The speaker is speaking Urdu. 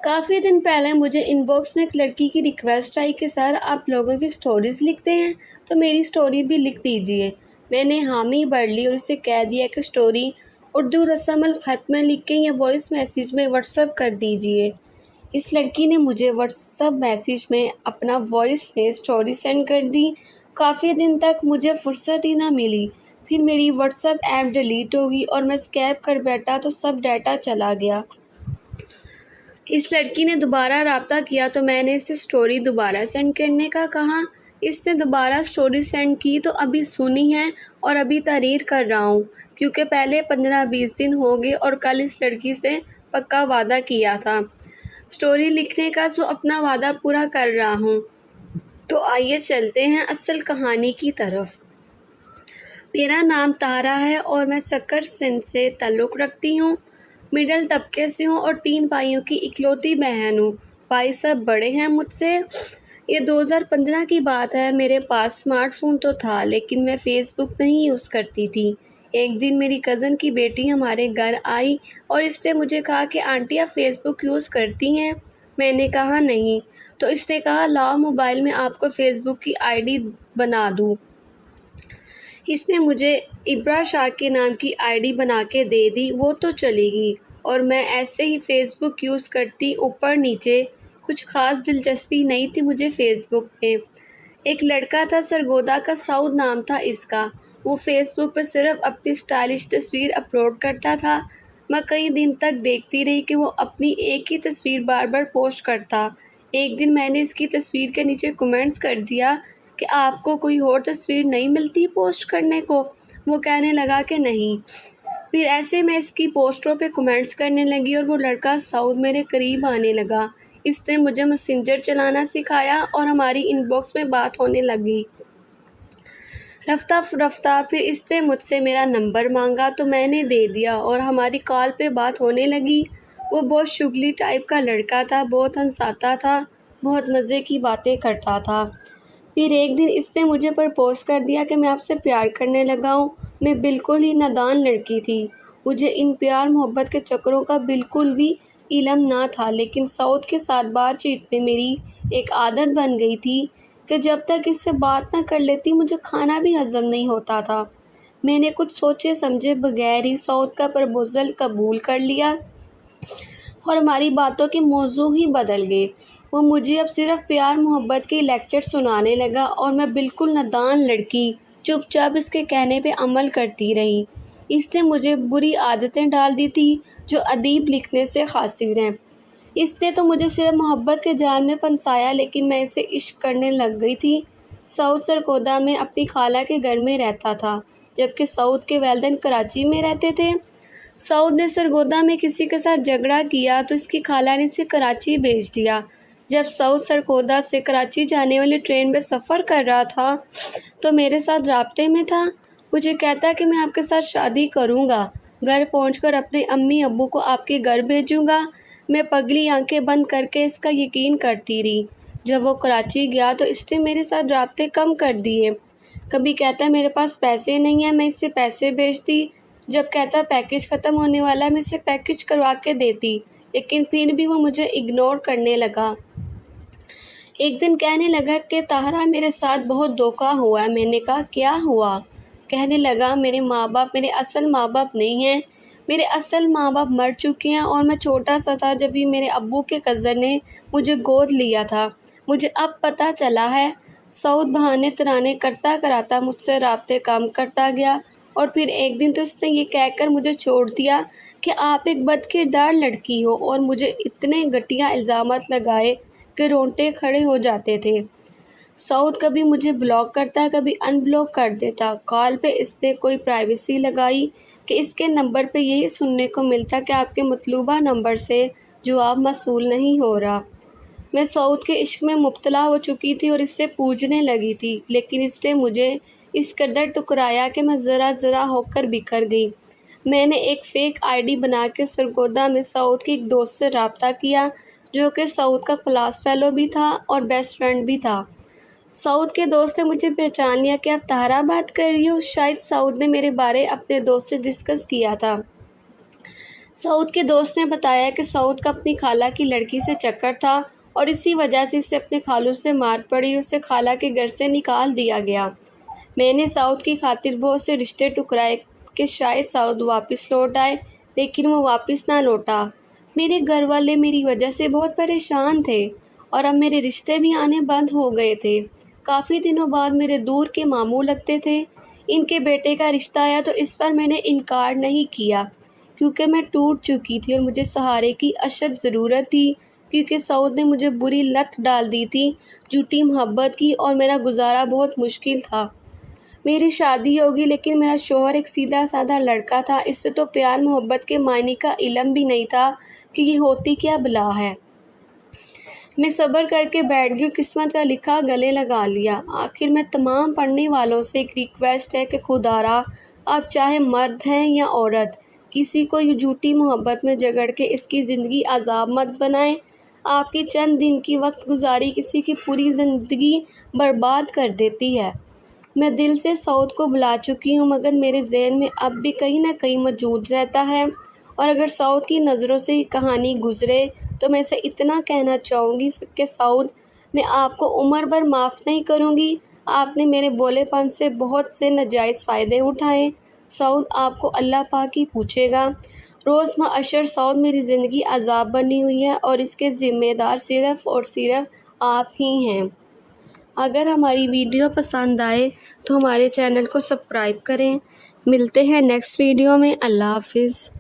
کافی دن پہلے مجھے ان باکس میں ایک لڑکی کی ریکویسٹ آئی کہ سر آپ لوگوں کی سٹوریز لکھتے ہیں تو میری سٹوری بھی لکھ دیجئے۔ میں نے حامی بھر لی اور اسے کہہ دیا کہ سٹوری اردو رسم الخط میں لکھ کے یا وائس میسیج میں واٹس ایپ کر دیجئے۔ اس لڑکی نے مجھے واٹس ایپ میسیج میں اپنا وائس میں سٹوری سینڈ کر دی۔ کافی دن تک مجھے فرصت ہی نہ ملی، پھر میری واٹس ایپ ایپ ڈیلیٹ ہو گئی اور میں اسکیپ کر بیٹھا تو سب ڈیٹا چلا گیا۔ اس لڑکی نے دوبارہ رابطہ کیا تو میں نے اسے سٹوری دوبارہ سینڈ کرنے کا کہا۔ اس نے دوبارہ سٹوری سینڈ کی تو ابھی سنی ہے اور ابھی تحریر کر رہا ہوں، کیونکہ پہلے 15-20 دن ہو گئے اور کل اس لڑکی سے پکا وعدہ کیا تھا سٹوری لکھنے کا، سو اپنا وعدہ پورا کر رہا ہوں۔ تو آئیے چلتے ہیں اصل کہانی کی طرف۔ میرا نام طاہرہ ہے اور میں سکر سندھ سے تعلق رکھتی ہوں۔ مڈل طبقے سے ہوں اور 3 بھائیوں کی اکلوتی بہن ہوں۔ بھائی سب بڑے ہیں مجھ سے۔ یہ 2015 کی بات ہے۔ میرے پاس اسمارٹ فون تو تھا لیکن میں فیس بک نہیں یوز کرتی تھی۔ ایک دن میری کزن کی بیٹی ہمارے گھر آئی اور اس نے مجھے کہا کہ آنٹی آپ فیس بک یوز کرتی ہیں؟ میں نے کہا نہیں۔ تو اس نے کہا لاؤ موبائل میں آپ کو فیس بک کی آئی ڈی بنا دوں۔ اس نے مجھے ابرا شاہ کے نام کی آئی ڈی بنا کے دے دی، وہ تو چلی گئی اور میں ایسے ہی فیس بک یوز کرتی اوپر نیچے۔ کچھ خاص دلچسپی نہیں تھی مجھے فیس بک میں۔ ایک لڑکا تھا سرگودا کا، سعود نام تھا اس کا۔ وہ فیس بک پہ صرف اپنی سٹائلش تصویر اپلوڈ کرتا تھا۔ میں کئی دن تک دیکھتی رہی کہ وہ اپنی ایک ہی تصویر بار بار پوسٹ کرتا۔ ایک دن میں نے اس کی تصویر کے نیچے کمنٹس کر دیا کہ آپ کو کوئی اور تصویر نہیں ملتی پوسٹ کرنے کو؟ وہ کہنے لگا کہ نہیں۔ پھر ایسے میں اس کی پوسٹوں پہ کمنٹس کرنے لگی اور وہ لڑکا سعود میرے قریب آنے لگا۔ اس نے مجھے میسنجر چلانا سکھایا اور ہماری ان باکس میں بات ہونے لگی۔ رفتہ رفتہ پھر اس نے مجھ سے میرا نمبر مانگا تو میں نے دے دیا اور ہماری کال پہ بات ہونے لگی۔ وہ بہت شغلی ٹائپ کا لڑکا تھا، بہت ہنساتا تھا، بہت مزے کی باتیں کرتا تھا۔ پھر ایک دن اس نے مجھے پرپوز کر دیا کہ میں آپ سے پیار کرنے لگا ہوں۔ میں بالکل ہی نادان لڑکی تھی، مجھے ان پیار محبت کے چکروں کا بالکل بھی علم نہ تھا، لیکن سعود کے ساتھ بات چیت میں میری ایک عادت بن گئی تھی کہ جب تک اس سے بات نہ کر لیتی مجھے کھانا بھی ہضم نہیں ہوتا تھا۔ میں نے کچھ سوچے سمجھے بغیر ہی سعود کا پرپوزل قبول کر لیا اور ہماری باتوں کے موضوع ہی بدل گئے۔ وہ مجھے اب صرف پیار محبت کے لیکچر سنانے لگا اور میں بالکل نادان لڑکی چپ چاپ اس کے کہنے پہ عمل کرتی رہی۔ اس نے مجھے بری عادتیں ڈال دی تھی جو ادیب لکھنے سے قاصر ہیں۔ اس نے تو مجھے صرف محبت کے جال میں پھنسایا لیکن میں اسے عشق کرنے لگ گئی تھی۔ سعود سرگودا میں اپنی خالہ کے گھر میں رہتا تھا جبکہ سعود کے والدین کراچی میں رہتے تھے۔ سعود نے سرگودا میں کسی کے ساتھ جھگڑا کیا تو اس کی خالہ نے اسے کراچی بھیج دیا۔ جب سعود سرگودا سے کراچی جانے والی ٹرین میں سفر کر رہا تھا تو میرے ساتھ رابطے میں تھا۔ مجھے کہتا کہ میں آپ کے ساتھ شادی کروں گا، گھر پہنچ کر اپنے امی ابو کو آپ کے گھر بھیجوں گا۔ میں پگلی آنکھیں بند کر کے اس کا یقین کرتی رہی۔ جب وہ کراچی گیا تو اس نے میرے ساتھ رابطے کم کر دیے۔ کبھی کہتا میرے پاس پیسے نہیں ہیں، میں اسے پیسے بھیجتی۔ جب کہتا پیکیج ختم ہونے والا ہے میں اسے پیکیج کروا کے دیتی، لیکن پھر بھی وہ مجھے اگنور کرنے لگا۔ ایک دن کہنے لگا کہ طاہرہ میرے ساتھ بہت دھوکہ ہوا ہے۔ میں نے کہا کیا ہوا؟ کہنے لگا میرے ماں باپ میرے اصل ماں باپ نہیں ہیں، میرے اصل ماں باپ مر چکے ہیں اور میں چھوٹا سا تھا جب ہی میرے ابو کے کزن نے مجھے گود لیا تھا، مجھے اب پتہ چلا ہے۔ سعود بہانے ترانے کرتا کراتا مجھ سے رابطے کم کرتا گیا اور پھر ایک دن تو اس نے یہ کہہ کر مجھے چھوڑ دیا کہ آپ ایک بد کردار لڑکی ہو اور مجھے اتنے گھٹیا الزامات لگائے کہ رونگٹے کھڑے ہو جاتے تھے۔ سعود کبھی مجھے بلاک کرتا، کبھی ان بلاک کر دیتا۔ کال پہ اس نے کوئی پرائیویسی لگائی کہ اس کے نمبر پہ یہی سننے کو ملتا کہ آپ کے مطلوبہ نمبر سے جواب موصول نہیں ہو رہا۔ میں سعود کے عشق میں مبتلا ہو چکی تھی اور اس سے پوجنے لگی تھی، لیکن اس نے مجھے اس قدر ٹکرایا کہ میں ذرا ذرا ہو کر بکھر گئی۔ میں نے ایک فیک آئی ڈی بنا کے سرگودا میں سعود کی ایک دوست سے رابطہ کیا جو کہ سعود کا کلاس فیلو بھی تھا اور بیسٹ فرینڈ بھی تھا۔ سعود کے دوست نے مجھے پہچان لیا کہ آپ طاہرہ بات کر رہی ہو۔ شاید سعود نے میرے بارے اپنے دوست سے ڈسکس کیا تھا۔ سعود کے دوست نے بتایا کہ سعود کا اپنی خالہ کی لڑکی سے چکر تھا اور اسی وجہ سے اسے اپنے خالو سے مار پڑی، اسے خالہ کے گھر سے نکال دیا گیا۔ میں نے سعود کی خاطر بہت سے رشتے ٹکرائے کہ شاید سعود واپس لوٹ آئے، لیکن وہ واپس نہ لوٹا۔ میرے گھر والے میری وجہ سے بہت پریشان تھے اور اب میرے رشتے بھی آنے بند ہو گئے تھے۔ کافی دنوں بعد میرے دور کے ماموں لگتے تھے، ان کے بیٹے کا رشتہ آیا تو اس پر میں نے انکار نہیں کیا کیونکہ میں ٹوٹ چکی تھی اور مجھے سہارے کی اشد ضرورت تھی، کیونکہ سعود نے مجھے بری لت ڈال دی تھی جھوٹی محبت کی، اور میرا گزارا بہت مشکل تھا۔ میری شادی ہوگی لیکن میرا شوہر ایک سیدھا سادہ لڑکا تھا، اس سے تو پیار محبت کے معنی کا علم بھی نہیں تھا کہ یہ ہوتی کیا بلا ہے۔ میں صبر کر کے بیٹھ گئی اور قسمت کا لکھا گلے لگا لیا۔ آخر میں تمام پڑھنے والوں سے ایک ریکویسٹ ہے کہ خدارا آپ چاہے مرد ہیں یا عورت، کسی کو یہ جھوٹی محبت میں جگڑ کے اس کی زندگی عذاب مت بنائیں۔ آپ کی چند دن کی وقت گزاری کسی کی پوری زندگی برباد کر دیتی ہے۔ میں دل سے سعود کو بلا چکی ہوں مگر میرے ذہن میں اب بھی کہیں نہ کہیں موجود رہتا ہے، اور اگر سعود کی نظروں سے یہ کہانی گزرے تو میں اسے اتنا کہنا چاہوں گی کہ سعود، میں آپ کو عمر بھر معاف نہیں کروں گی۔ آپ نے میرے بولے پن سے بہت سے ناجائز فائدے اٹھائے۔ سعود، آپ کو اللہ پاک ہی پوچھے گا۔ روز معاشر سعود، میری زندگی عذاب بنی ہوئی ہے اور اس کے ذمہ دار صرف اور صرف آپ ہی ہیں۔ اگر ہماری ویڈیو پسند آئے تو ہمارے چینل کو سبسکرائب کریں۔ ملتے ہیں نیکسٹ ویڈیو میں۔ اللہ حافظ۔